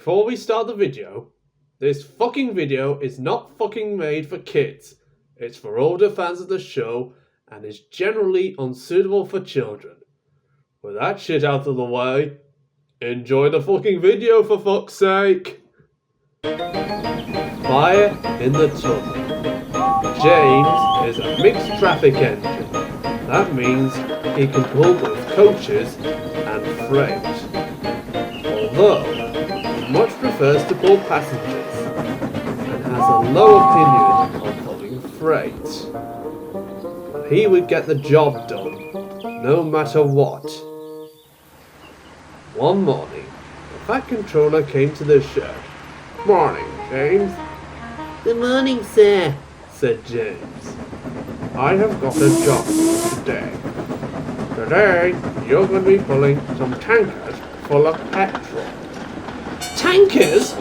Before we start the video, this fucking video is not fucking made for kids. It's for older fans of the show and is generally unsuitable for children. With that shit out of the way, enjoy the fucking video for fuck's sake! Fire in the tunnel. James is a mixed traffic engine. That means he can pull both coaches and freight. Although, he much prefers to pull passengers and has a low opinion of pulling freight. He would get the job done, no matter what. One morning, the Fat Controller came to the shed. "Morning, James." "Good morning, sir," said James. "I have got a job for you today. Today, you're going to be pulling some tankers full of petrol." "Tankers?"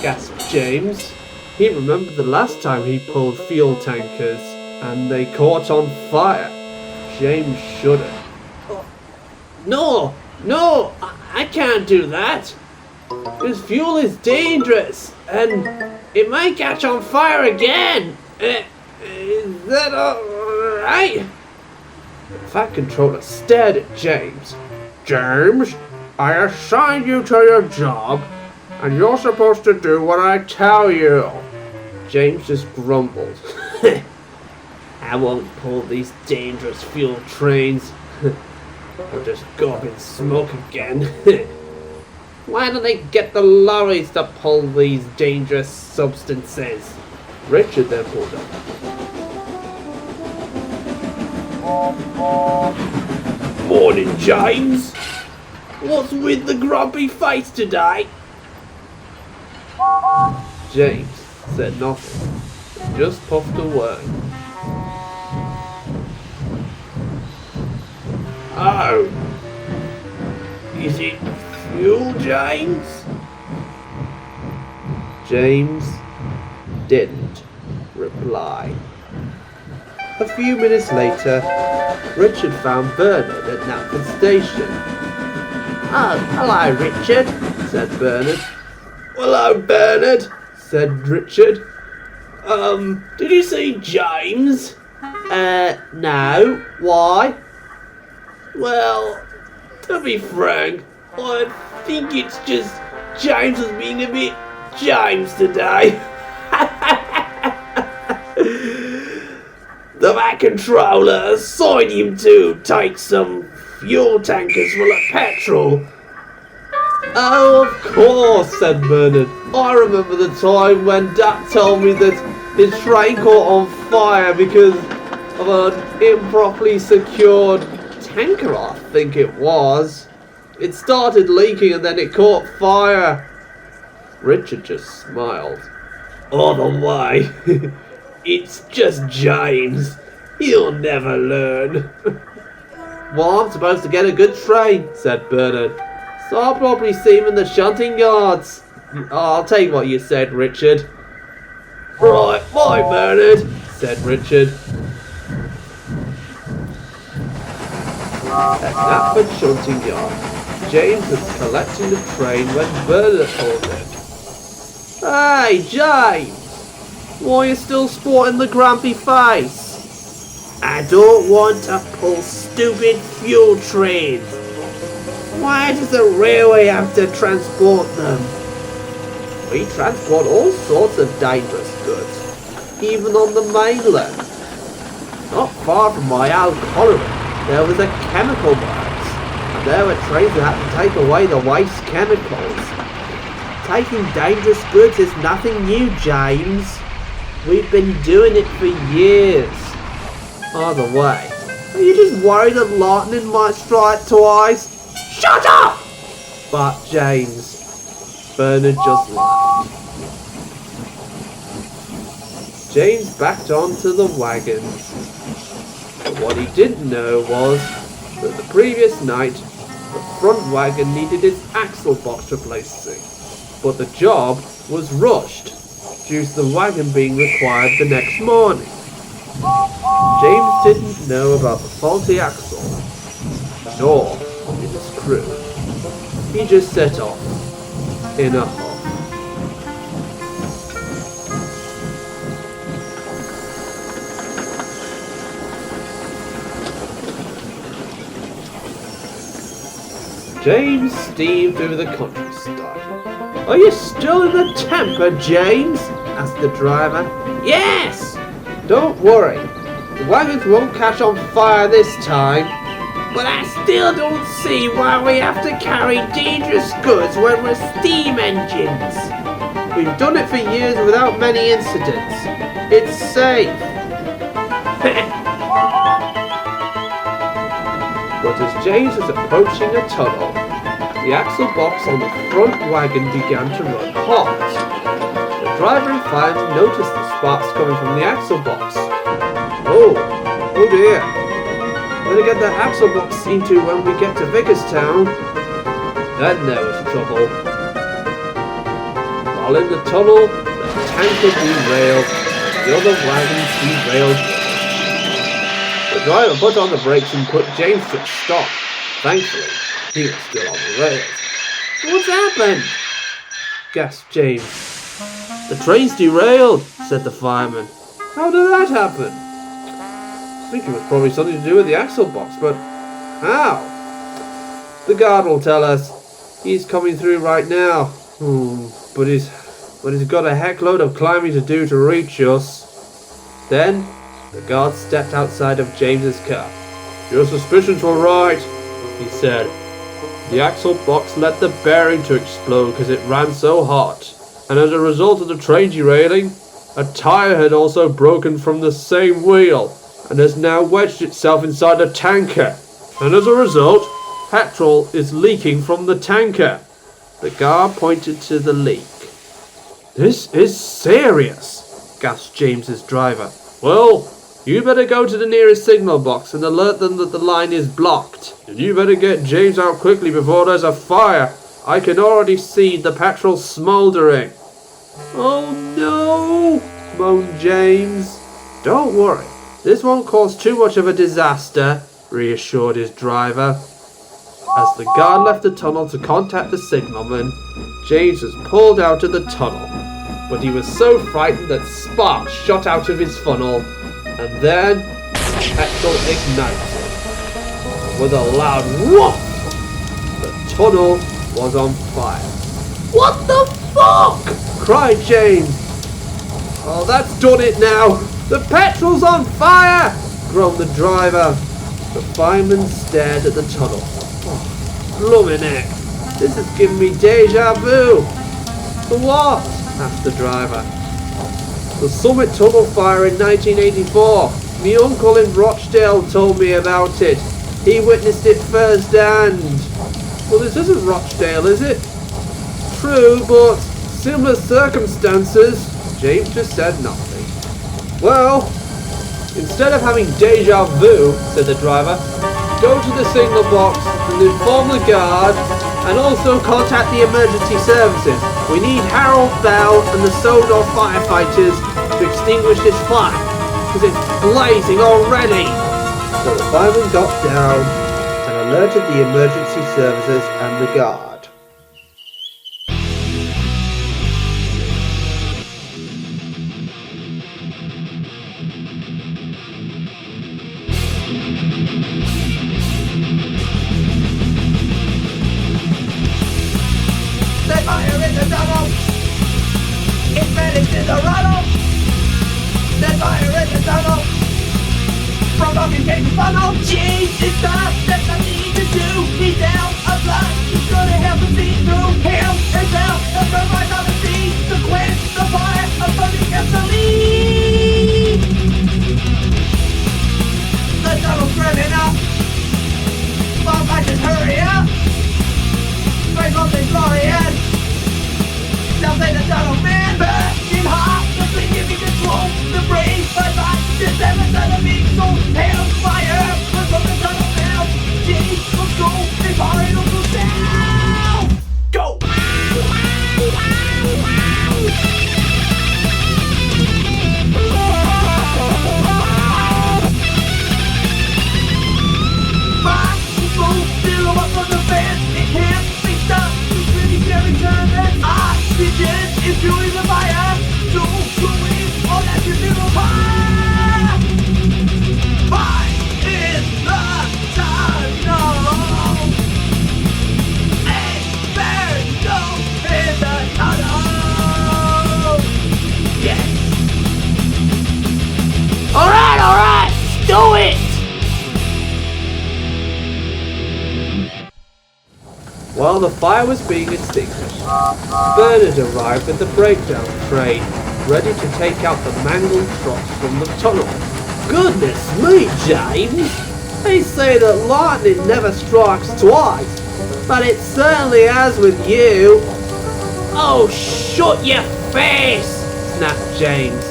gasped James. He remembered the last time he pulled fuel tankers and they caught on fire. James shuddered. No, I can't do that. This fuel is dangerous and it might catch on fire again. Is that alright? The Fat Controller stared at James. "James, I assigned you to your job and you're supposed to do what I tell you." James just grumbled. "I won't pull these dangerous fuel trains. I'll just go up in smoke again." "Why don't they get the lorries to pull these dangerous substances?" Richard then pulled up. "Morning, James. What's with the grumpy face today?" James said nothing, just puffed away. "Oh, is it fuel, James?" James didn't reply. A few minutes later, Richard found Bernard at Knapford Station. "Oh, hello, Richard," said Bernard. "Hello, Bernard," said Richard. Did you see James?" No. Why?" "Well, to be frank, I think it's just James was being a bit James today." "The Fat Controller assigned him to take some fuel tankers full of petrol." "Oh, of course," said Bernard. "I remember the time when Dad told me that his train caught on fire because of an improperly secured tanker, I think it was. It started leaking and then it caught fire." Richard just smiled. "Either way, it's just James. He'll never learn." "Well, I'm supposed to get a good train," said Bernard. "So I'll probably see him in the shunting yards." "I'll take what you said, Richard." "Right, bye, Bernard," said Richard. At Knapford Shunting Yards, James was collecting the train when Bernard pulled in. "Hey, James! Why are you still sporting the grumpy face?" "I don't want to pull stupid fuel trains. Why does the railway have to transport them?" "We transport all sorts of dangerous goods, even on the mainland. Not far from my old colliery, there was a chemical works, and there were trains that had to take away the waste chemicals. Taking dangerous goods is nothing new, James. We've been doing it for years. Either way, are you just worried that lightning might strike twice?" "Shut up!" But James. Bernard just laughed. James backed onto the wagons. But what he didn't know was that the previous night, the front wagon needed its axle box replacing. But the job was rushed due to the wagon being required the next morning. James didn't know about the faulty axle, nor did his crew. He just set off in a huff. James steamed through the countryside. "Are you still in a temper, James?" asked the driver. "Yes!" "Don't worry, the wagons won't catch on fire this time." "But I still don't see why we have to carry dangerous goods when we're steam engines." "We've done it for years without many incidents. It's safe." But as James was approaching a tunnel, the axle box on the front wagon began to run hot. The driver and fireman noticed the sparks coming from the axle box. Oh dear. Better get that axle box seen to when we get to Vicarstown." Then there was trouble. While in the tunnel, the tanker derailed, the other wagons derailed. The driver put on the brakes and put James to a stop. Thankfully, he was still on the rails. "What's happened?" gasped James. "The train's derailed," said the fireman. "How did that happen?" "I think it was probably something to do with the axle box, but how?" "The guard will tell us. He's coming through right now. But he's got a heckload of climbing to do to reach us." Then the guard stepped outside of James's car. "Your suspicions were right," he said. "The axle box led the bearing to explode because it ran so hot. And as a result of the train derailing, a tyre had also broken from the same wheel and has now wedged itself inside the tanker. And as a result, petrol is leaking from the tanker." The guard pointed to the leak. "This is serious," gasped James's driver. "Well, you better go to the nearest signal box and alert them that the line is blocked. And you better get James out quickly before there's a fire. I can already see the petrol smouldering." "Oh no," moaned James. "Don't worry, this won't cause too much of a disaster," reassured his driver. As the guard left the tunnel to contact the signalman, James was pulled out of the tunnel, but he was so frightened that sparks shot out of his funnel, and then petrol ignited. With a loud whoosh, the tunnel was on fire. "What the fuck?" cried James. "Oh, that's done it now. The petrol's on fire!" groaned the driver. The fireman stared at the tunnel. "Oh, blooming heck, this has given me deja vu." "For what?" asked the driver. "The Summit Tunnel fire in 1984. My uncle in Rochdale told me about it. He witnessed it firsthand." "Well, this isn't Rochdale, is it?" "True, but similar circumstances." James just said nothing. "Well, instead of having deja vu," said the driver, "go to the signal box and inform the guard and also contact the emergency services. We need Harold Bell and the Sodor firefighters to extinguish this fire because it's blazing already." So the fireman got down and alerted the emergency services and the guard. Set fire in the tunnel! It's ready to the runnel! Set fire in the tunnel! From fucking cave to funnel! Jeez, it's time, there's nothing to do! He's down a block, he's gonna help us see through him and down the front right on the sea to quench the fire of burning gasoline! The tunnel's burning up! Firefighters, hurry up! Spray something glorious! Now say the tunnel man, burning hot, the thing give me control, the brain, but not the seventh of the big soul, hail, fire, we're from the tunnel now, G, let's go, it's hard, it'll go down, go! While the fire was being extinguished, Bernard arrived with the breakdown train, ready to take out the mangled trucks from the tunnel. Goodness me, James! They say that lightning never strikes twice, but it certainly has with you. Oh, shut your face! Snapped James.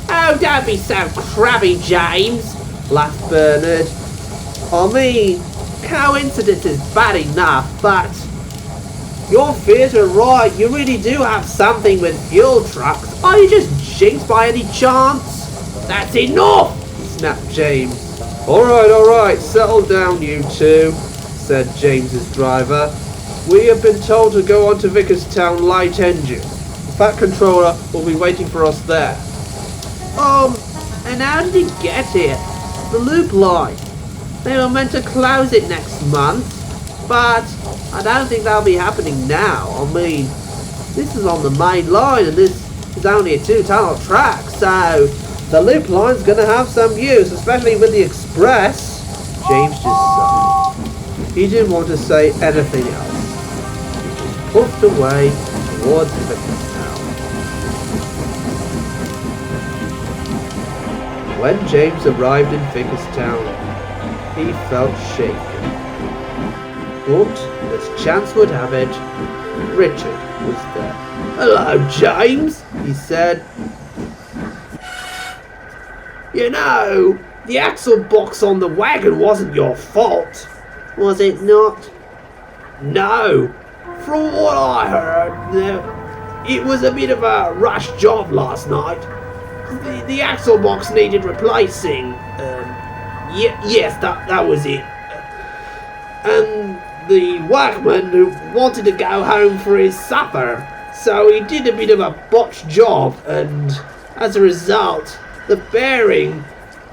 Oh, don't be so crabby, James! Laughed Bernard. I mean, coincidence is bad enough, but your fears are right. You really do have something with fuel trucks. Are you just jinxed by any chance? That's enough! Snapped James. Alright, settle down you two, said James's driver. We have been told to go on to Vickerstown Light Engine. The Fat Controller will be waiting for us there. And how did it get here? The loop line. They were meant to close it next month, but I don't think that'll be happening now. I mean, this is on the main line and this is only a 2-tunnel track, so the loop line's gonna have some use, especially with the express. James just sighed. He didn't want to say anything else. He just puffed away towards Vickerstown. When James arrived in Vickerstown, he felt shaken. But, as chance would have it, Richard was there. Hello, James, he said. You know, the axle box on the wagon wasn't your fault. Was it not? No. From what I heard, it was a bit of a rush job last night. The axle box needed replacing. Yes, that was it. And the workman who wanted to go home for his supper, so he did a bit of a botched job, and as a result, the bearing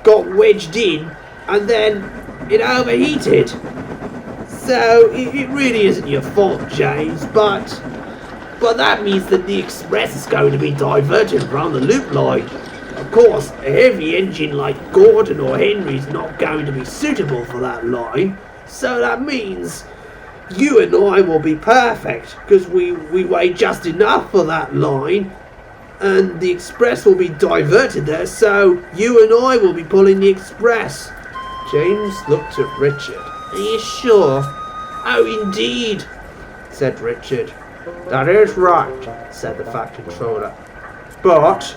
got wedged in, and then it overheated. So it really isn't your fault, James, but that means that the express is going to be diverted around the loop line. Of course, a heavy engine like Gordon or Henry's not going to be suitable for that line, so that means you and I will be perfect, because we weigh just enough for that line, and the express will be diverted there, so you and I will be pulling the express. James looked at Richard. Are you sure? Oh, indeed, said Richard. That is right, said the Fat Controller. But,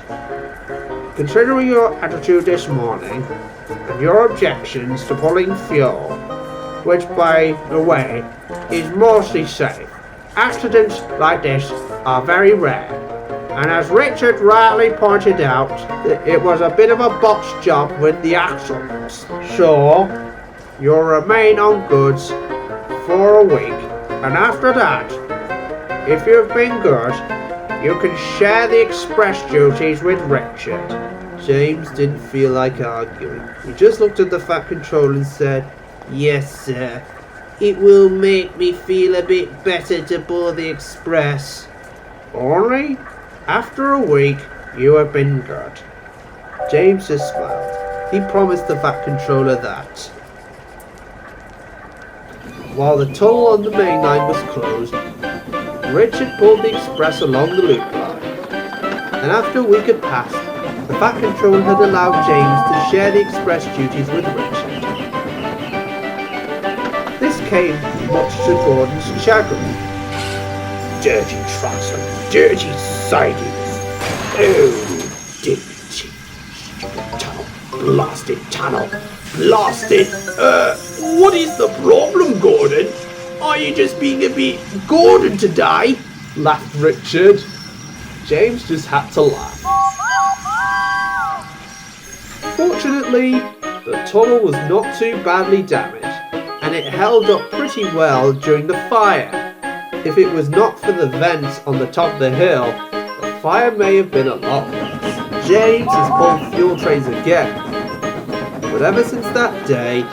considering your attitude this morning, and your objections to pulling fuel, which, by the way, is mostly safe, accidents like this are very rare. And as Richard rightly pointed out, it was a bit of a botched job with the axles. So, you'll remain on goods for a week, and after that, if you've been good, you can share the express duties with Richard. James didn't feel like arguing. He just looked at the Fat Controller and said, "Yes, sir. It will make me feel a bit better to board the express." Only after a week you have been good. James just smiled. He promised the Fat Controller that. While the tunnel on the main line was closed, Richard pulled the express along the loop line. And after a week had passed, the Fat Controller had allowed James to share the express duties with Richard. This came much to Gordon's chagrin. Dirty trucks and dirty sidings. Oh, dirty, stupid tunnel. Blasted tunnel. Blasted. What is the problem, Gordon? Are you just being a bit Gordon today? Laughed Richard. James just had to laugh. Fortunately, the tunnel was not too badly damaged, and it held up pretty well during the fire. If it was not for the vents on the top of the hill, the fire may have been a lot worse. James has pulled fuel trains again, but ever since that day,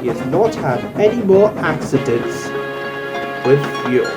he has not had any more accidents with fuel.